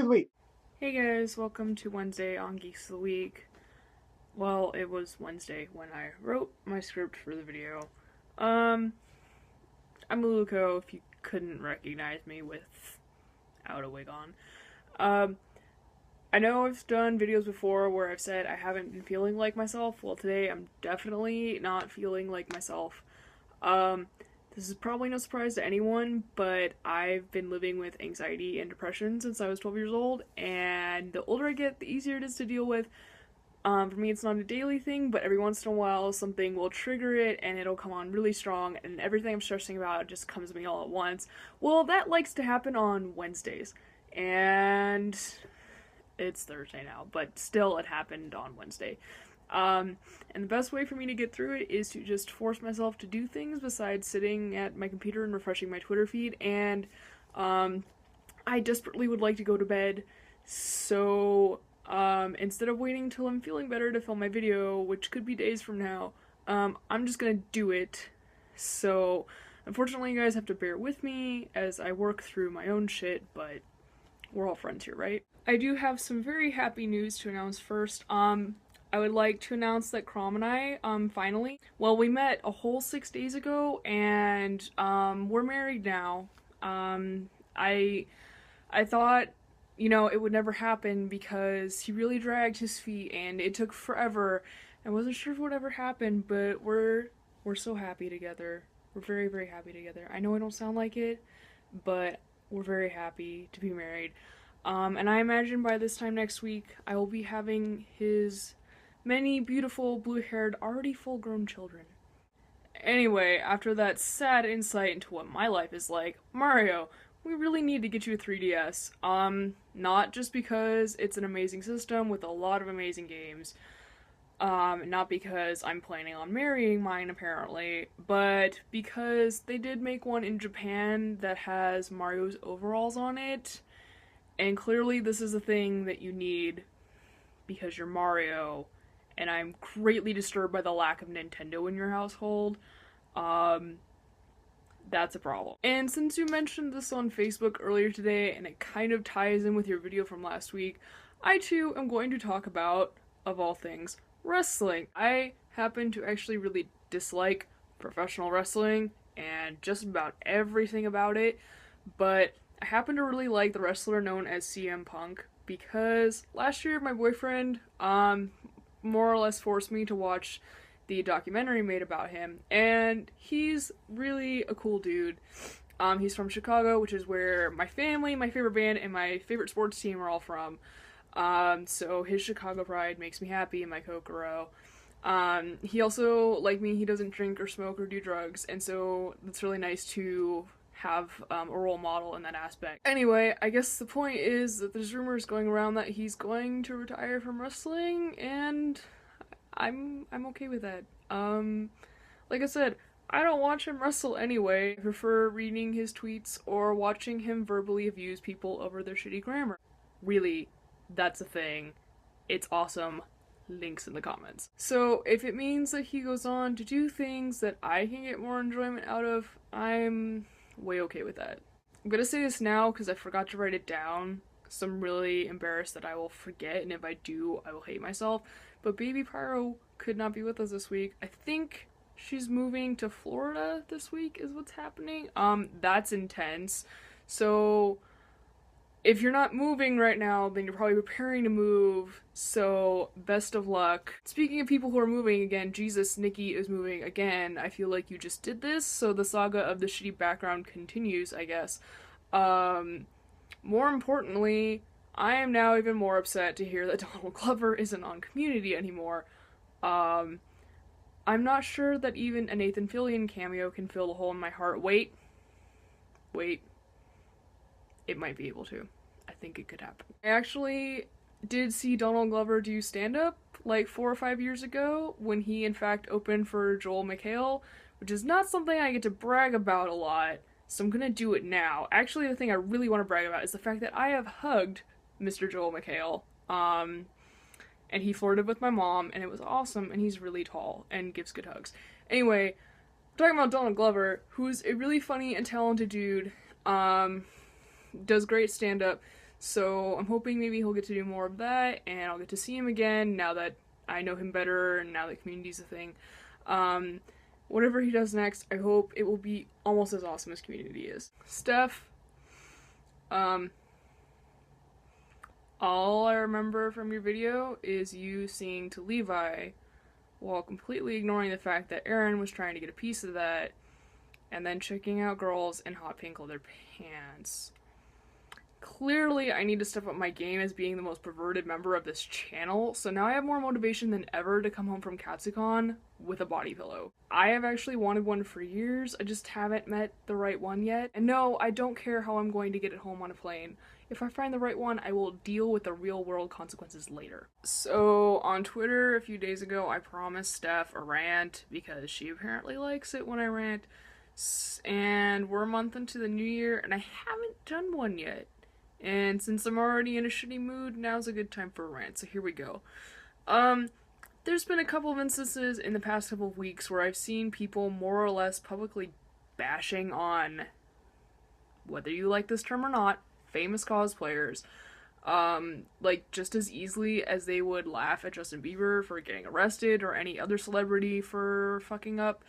of the week. Hey guys, welcome to Wednesday on Geeks of the Week. Well, it was Wednesday when I wrote my script for the video. I'm Luluco, if you couldn't recognize me without a wig on. I know I've done videos before where I've said I haven't been feeling like myself. Well, today I'm definitely not feeling like myself. This is probably no surprise to anyone, but I've been living with anxiety and depression since I was 12 years old, and the older I get, the easier it is to deal with. For me, it's not a daily thing, but every once in a while, something will trigger it, and it'll come on really strong, and everything I'm stressing about just comes to me all at once. Well, that likes to happen on Wednesdays, and it's Thursday now, but still it happened on Wednesday. And the best way for me to get through it is to just force myself to do things besides sitting at my computer and refreshing my Twitter feed, and I desperately would like to go to bed, so instead of waiting till I'm feeling better to film my video, which could be days from now, I'm just gonna do it. So unfortunately you guys have to bear with me as I work through my own shit, but we're all friends here, right? I do have some very happy news to announce first. I would like to announce that Crom and I, finally, well, we met a whole 6 days ago, and, we're married now. I thought, you know, it would never happen because he really dragged his feet, and it took forever. I wasn't sure if it would ever happen, but we're so happy together. We're very, very happy together. I know I don't sound like it, but we're very happy to be married. And I imagine by this time next week, I will be having his many beautiful, blue-haired, already full-grown children. Anyway, after that sad insight into what my life is like, Mario, we really need to get you a 3DS. Not just because it's an amazing system with a lot of amazing games, not because I'm planning on marrying mine apparently, but because they did make one in Japan that has Mario's overalls on it, and clearly this is a thing that you need because you're Mario, and I'm greatly disturbed by the lack of Nintendo in your household. That's a problem. And since you mentioned this on Facebook earlier today, and it kind of ties in with your video from last week, I too am going to talk about, of all things, wrestling. I happen to actually really dislike professional wrestling and just about everything about it, but I happen to really like the wrestler known as CM Punk because last year my boyfriend, more or less forced me to watch the documentary made about him, and he's really a cool dude. He's from Chicago, which is where my family, my favorite band, and my favorite sports team are all from. So his Chicago pride makes me happy in my Kokoro. He also, like me, he doesn't drink or smoke or do drugs, and so it's really nice to have a role model in that aspect. Anyway, I guess the point is that there's rumors going around that he's going to retire from wrestling, and I'm okay with that. Like I said, I don't watch him wrestle anyway. I prefer reading his tweets or watching him verbally abuse people over their shitty grammar. Really, that's a thing. It's awesome. Links in the comments. So if it means that he goes on to do things that I can get more enjoyment out of, I'm way okay with that. I'm gonna say this now because I forgot to write it down, because I'm really embarrassed that I will forget, and if I do, I will hate myself. But Baby Pyro could not be with us this week. I think she's moving to Florida this week is what's happening. That's intense. So if you're not moving right now, then you're probably preparing to move, so best of luck. Speaking of people who are moving again, Jesus, Nikki is moving again. I feel like you just did this, so the saga of the shitty background continues, I guess. More importantly, I am now even more upset to hear that Donald Glover isn't on Community anymore. I'm not sure that even a Nathan Fillion cameo can fill the hole in my heart. Wait. It might be able to. I think it could happen. I actually did see Donald Glover do stand-up like 4 or 5 years ago when he in fact opened for Joel McHale, which is not something I get to brag about a lot, so I'm gonna do it now. Actually, the thing I really want to brag about is the fact that I have hugged Mr. Joel McHale, and he flirted with my mom, and it was awesome, and he's really tall and gives good hugs. Anyway, I'm talking about Donald Glover, who's a really funny and talented dude, does great stand-up. So I'm hoping maybe he'll get to do more of that, and I'll get to see him again now that I know him better and now that Community's a thing. Whatever he does next, I hope it will be almost as awesome as Community is. Steph, all I remember from your video is you singing to Levi while completely ignoring the fact that Aaron was trying to get a piece of that, and then checking out girls in hot pink leather pants. Clearly, I need to step up my game as being the most perverted member of this channel, so now I have more motivation than ever to come home from Katsucon with a body pillow. I have actually wanted one for years, I just haven't met the right one yet. And no, I don't care how I'm going to get it home on a plane. If I find the right one, I will deal with the real world consequences later. So, on Twitter a few days ago, I promised Steph a rant, because she apparently likes it when I rant. And we're a month into the new year, and I haven't done one yet. And since I'm already in a shitty mood, now's a good time for a rant, so here we go. There's been a couple of instances in the past couple of weeks where I've seen people more or less publicly bashing on, whether you like this term or not, famous cosplayers. Like, just as easily as they would laugh at Justin Bieber for getting arrested or any other celebrity for fucking up.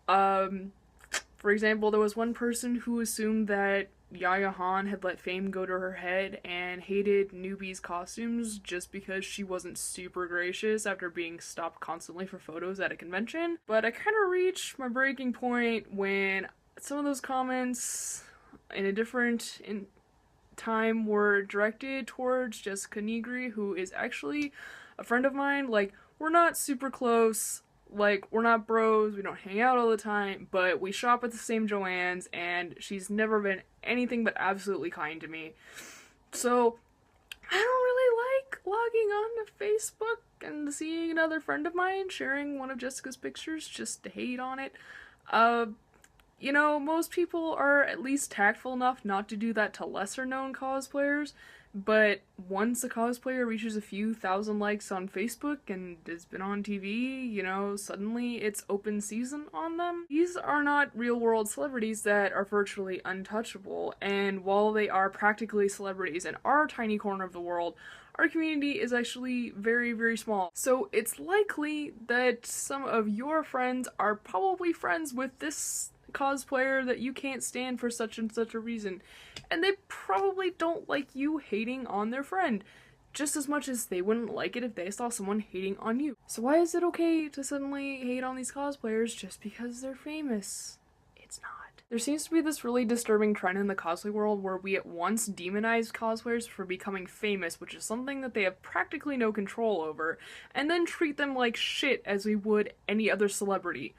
For example, there was one person who assumed that Yaya Han had let fame go to her head and hated newbies' costumes just because she wasn't super gracious after being stopped constantly for photos at a convention. But I kind of reached my breaking point when some of those comments in a different time were directed towards Jessica Nigri, who is actually a friend of mine. Like, we're not super close. Like, we're not bros, we don't hang out all the time, but we shop at the same Joann's, and she's never been anything but absolutely kind to me. So, I don't really like logging on to Facebook and seeing another friend of mine sharing one of Jessica's pictures just to hate on it. You know, most people are at least tactful enough not to do that to lesser-known cosplayers, but once a cosplayer reaches a few thousand likes on Facebook and has been on TV, you know, suddenly it's open season on them. These are not real-world celebrities that are virtually untouchable, and while they are practically celebrities in our tiny corner of the world, our community is actually very, very small. So it's likely that some of your friends are probably friends with this cosplayer that you can't stand for such and such a reason, and they probably don't like you hating on their friend just as much as they wouldn't like it if they saw someone hating on you. So why is it okay to suddenly hate on these cosplayers just because they're famous? It's not. There seems to be this really disturbing trend in the cosplay world where we at once demonize cosplayers for becoming famous, which is something that they have practically no control over, and then treat them like shit as we would any other celebrity.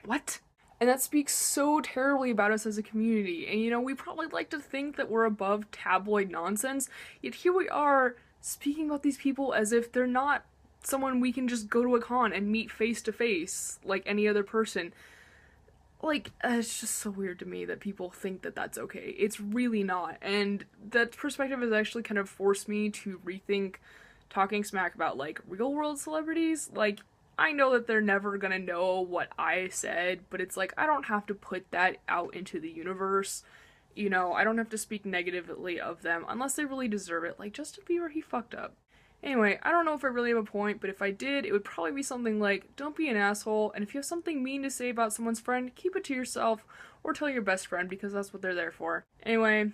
What? And that speaks so terribly about us as a community. And you know, we probably like to think that we're above tabloid nonsense, yet here we are speaking about these people as if they're not someone we can just go to a con and meet face to face like any other person. Like, it's just so weird to me that people think that that's okay. It's really not. And that perspective has actually kind of forced me to rethink talking smack about, like, real world celebrities. Like, I know that they're never gonna know what I said, but it's like, I don't have to put that out into the universe. You know, I don't have to speak negatively of them unless they really deserve it. Like, Justin Bieber, he fucked up. Anyway, I don't know if I really have a point, but if I did, it would probably be something like, don't be an asshole, and if you have something mean to say about someone's friend, keep it to yourself, or tell your best friend, because that's what they're there for. Anyway,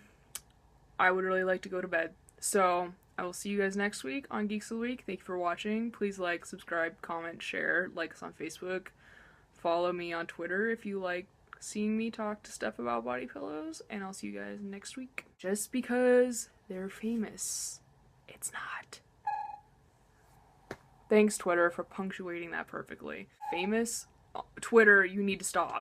I would really like to go to bed, so I will see you guys next week on Geeks of the Week. Thank you for watching. Please like, subscribe, comment, share, like us on Facebook. Follow me on Twitter if you like seeing me talk to Steph about body pillows. And I'll see you guys next week. Just because they're famous, it's not. Thanks, Twitter, for punctuating that perfectly. Famous? Twitter, you need to stop.